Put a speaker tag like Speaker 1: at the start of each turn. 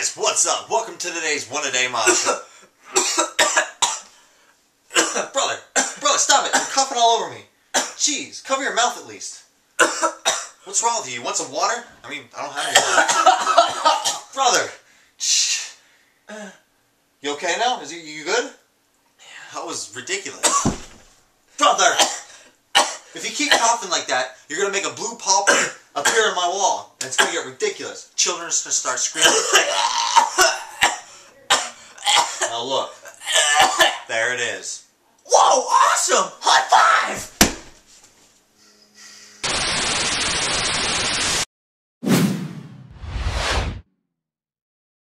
Speaker 1: guys, what's up? Welcome to today's One A Day Myles show. Brother, stop it. You're coughing all over me. Jeez, cover your mouth at least. What's wrong with you? You want some water? I mean, I don't have any water. Brother. Shh. You okay now? You good? That was ridiculous. Brother! If you keep coughing like that, you're going to make a blue popper appear on my wall. And it's going to get ridiculous. Children are going to start screaming. Now look. There it is.
Speaker 2: Whoa, awesome! High five!